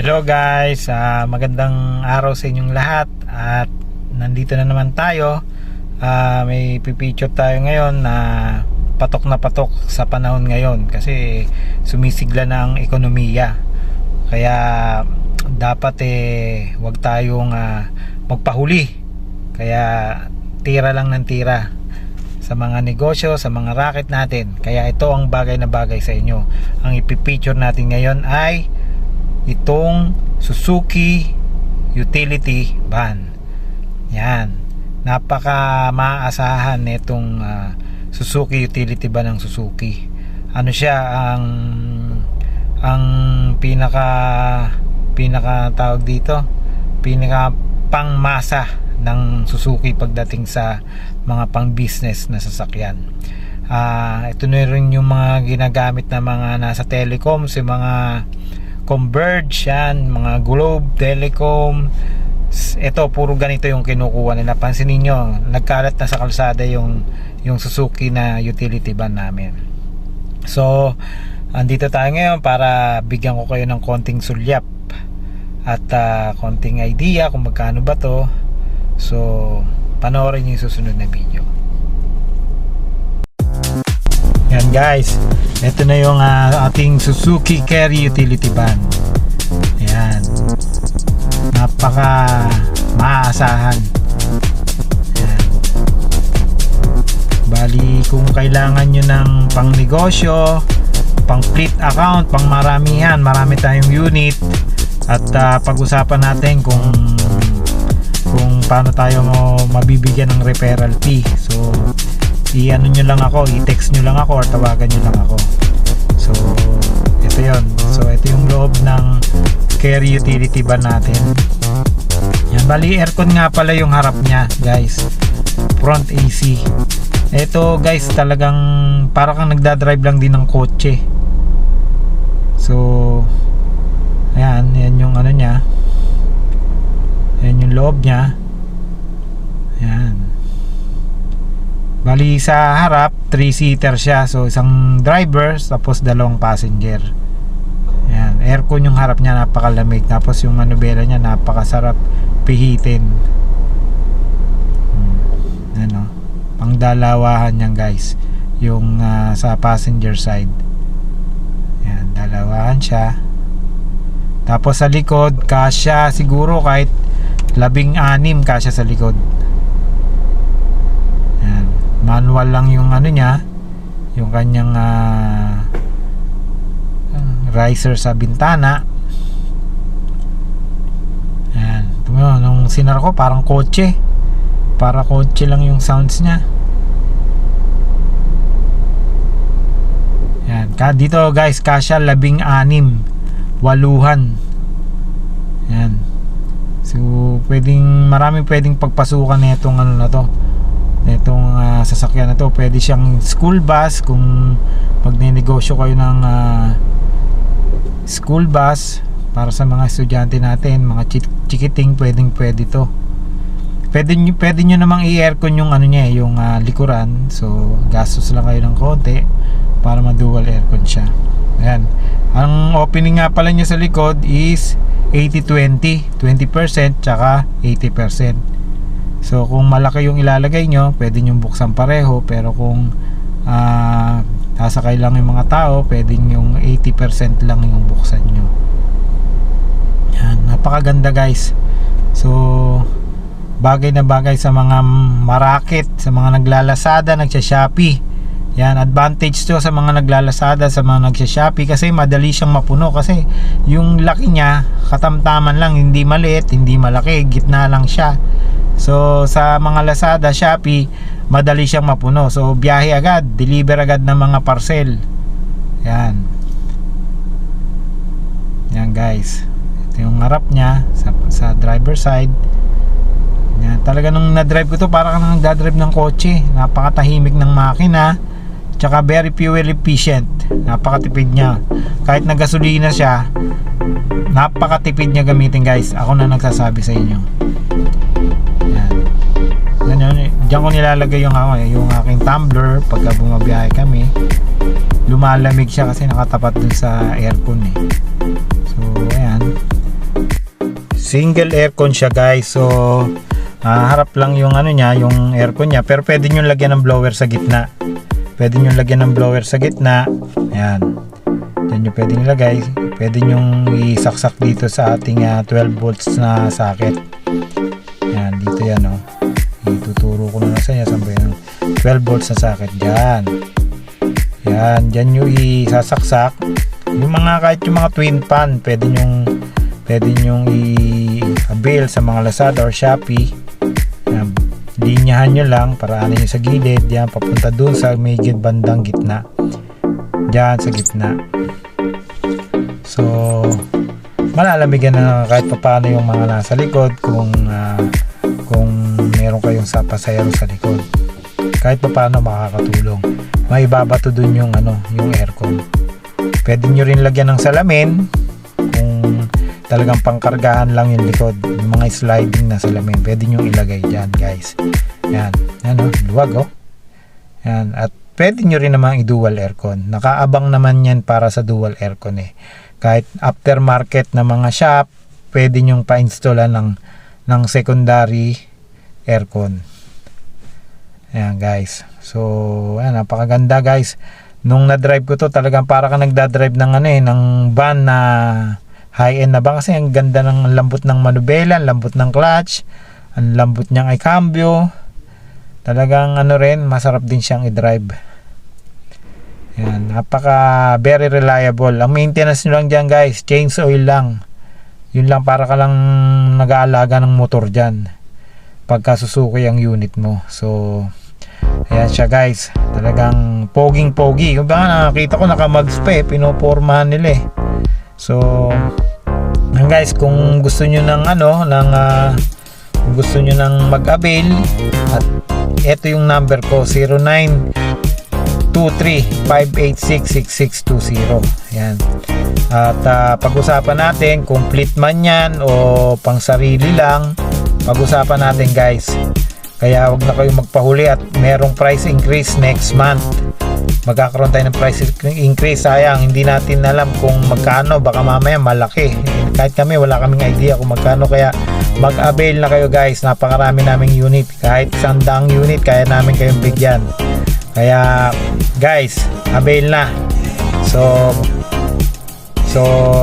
Hello guys, magandang araw sa inyong lahat at nandito na naman tayo. May pipicture tayo ngayon na patok sa panahon ngayon kasi sumisigla na ang ekonomiya. Kaya dapat wag tayong magpahuli. Kaya tira lang ng tira sa mga negosyo, sa mga racket natin. Kaya ito ang bagay na bagay sa inyo. Ang ipipicture natin ngayon ay itong Suzuki utility van. Yan, napaka maaasahan nitong Suzuki utility van ng Suzuki. Ano siya, ang pinaka tawag dito, pinaka pangmasa ng Suzuki pagdating sa mga pang business na sasakyan. Ito na rin yung mga ginagamit na mga nasa telecom, sa mga Converge, yan, mga Globe, Telecom. Ito, puro ganito yung kinukuha nila. Pansinin nyo, nagkalat na sa kalsada yung Suzuki na utility van namin. So, andito tayo ngayon para bigyan ko kayo ng konting sulyap at konting idea kung magkano ba to. So, panoorin nyo yung susunod na video. Yan guys, ito na yung ating Suzuki Carry utility van. Yan, napaka maaasahan. Yan. Bali, kung kailangan nyo ng pang negosyo, pang fleet account, pang maramihan, marami tayong unit. At pag-usapan natin kung paano tayo mabibigyan ng referral fee. So i-ano nyo lang ako, i-text nyo lang ako or tawagan nyo lang ako. So ito yon. So ito yung loob ng Carry utility van natin. Yan, bali aircon nga pala yung harap nya guys, front AC. Ito guys, talagang para kang nagdadrive lang din ng kotse. So ayan, yan yung ano nya, yan yung loob nya. Yan, bali sa harap 3-seater siya, so isang driver tapos dalawang passenger. Yan, aircon yung harap niya, napakalamig. Tapos yung manubela niya napakasarap pihitin. Ano, pang dalawahan niyan guys, yung sa passenger side. Yan, dalawahan siya. Tapos sa likod, kasya siguro kahit 16 kasya sa likod. Manual lang yung ano niya, yung kanyang riser sa bintana. Ayan, nung sinar ko parang kotse, para kotse lang yung sounds niya. Ayan, dito guys, kasya 16, 8. Ayan, so maraming pwedeng pagpasukan na itong ano na to, itong sasakyan na to. Pwede siyang school bus kung magnenegosyo kayo ng school bus para sa mga estudyante natin, mga chikiting, pwede to. Pwede nyo namang i-aircon yung ano niya, yung likuran. So gastos lang kayo ng konti para ma-dual aircon siya. Ayan, ang opening nga pala niya sa likod is 80-20, 20% tsaka 80%. So kung malaki yung ilalagay nyo, pwede nyo buksan pareho. Pero kung sasakay lang yung mga tao, pwede yung 80% lang yung buksan nyo. Yan, napakaganda guys. So bagay na bagay sa mga marakit, sa mga naglalasada, nagsha-Shopee. Yan, advantage to sa mga naglalasada, sa mga nagsha-Shopee, kasi madali siyang mapuno. Kasi yung laki niya, katamtaman lang, hindi maliit, hindi malaki, gitna lang siya. So sa mga Lazada, Shopee, madali siyang mapuno. So biyahe agad, deliver agad ng mga parcel. Yan. Yan guys, ito yung harap niya sa driver side. Yan, talaga nung na-drive ko to, parang kang nagdadrive ng kotse. Napakatahimik ng makina, tsaka very fuel efficient. Napakatipid niya. Kahit na gasolina siya, napakatipid niya gamitin guys. Ako na nagsasabi sa inyo. Yan, diyan ko nilalagay yung aking tumbler pagka bumabiyahe kami. Lumalamig siya kasi nakatapat dun sa aircon So ayan, Single aircon siya guys. So harap lang yung ano niya, yung aircon niya, pero pwede nyo lagyan ng blower sa gitna. Pwede nyo lagyan ng blower sa gitna. Ayan. Diyan nyo pwede nilagay. Pwede nyo isaksak dito sa ating 12 volts na socket. Ayan, dito yan o. Ituturo ko na sa inyo. Saan ba yun? 12 volts na socket. Diyan. Ayan, diyan nyo isasaksak. Yung mga, kahit yung mga twin fan, pwede nyong i-avail sa mga Lazada or Shopee. Ayan, linyahan nyo lang para ano yung sa gilid. Yan, papunta dun sa may bandang gitna. Diyan sa gitna. So malalamigan na kahit paano yung mga nasa likod kung meron kayong pasahero sa likod. Kahit paano makakatulong. Maibabato dun yung yung aircon. Pwede nyo rin lagyan ng salamin kung talagang pangkargahan lang yung likod. Yung mga sliding na salamin, pwede nyo ilagay dyan guys. Yan, luwag yan. At pwede nyo rin namang i-dual aircon. Nakaabang naman yan para sa dual aircon Kahit aftermarket na mga shop, pwede nyong pa-installan ng secondary aircon. Ayan guys. So ayan, napakaganda guys. Nung na-drive ko to, talagang para ka nagda-drive ng ng van na high-end na ba, kasi ang ganda ng lambot ng manubela, ang lambot ng clutch, ang lambot niyang ay cambio. Talagang rin, masarap din siyang i-drive. Yan, very reliable. Ang maintenance nyo lang dyan guys, change oil lang. Yun lang, para ka lang nag-aalaga ng motor dyan pagka susuki ang unit mo. So ayan siya guys, talagang poging-pogi. Yung ba nakita ko naka-mags pa pinopormahan nila So guys, kung gusto nyo kung gusto nyo ng mag-avail, at ito yung number ko, 0923-586-6620. Yan. At pag-usapan natin, complete man yan o pang sarili lang, pag-usapan natin guys. Kaya wag na kayong magpahuli, at merong price increase next month. Magkakaroon tayo ng price increase. Sayang, hindi natin alam kung magkano, baka mamaya malaki. Kahit kami wala kaming idea kung magkano, kaya mag-avail na kayo guys. Napakarami naming unit, kahit 100 unit kaya namin kayong bigyan. Kaya guys, avail na. So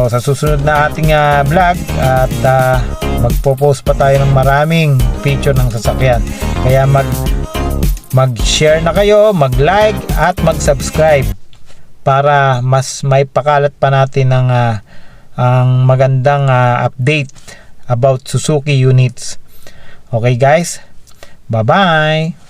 sa susunod na ating vlog, at magpo-post pa tayo ng maraming picture ng sasakyan. Kaya mag-share na kayo, mag-like at mag-subscribe para mas may pakalat pa natin ang magandang update about Suzuki units. Okay guys, bye-bye!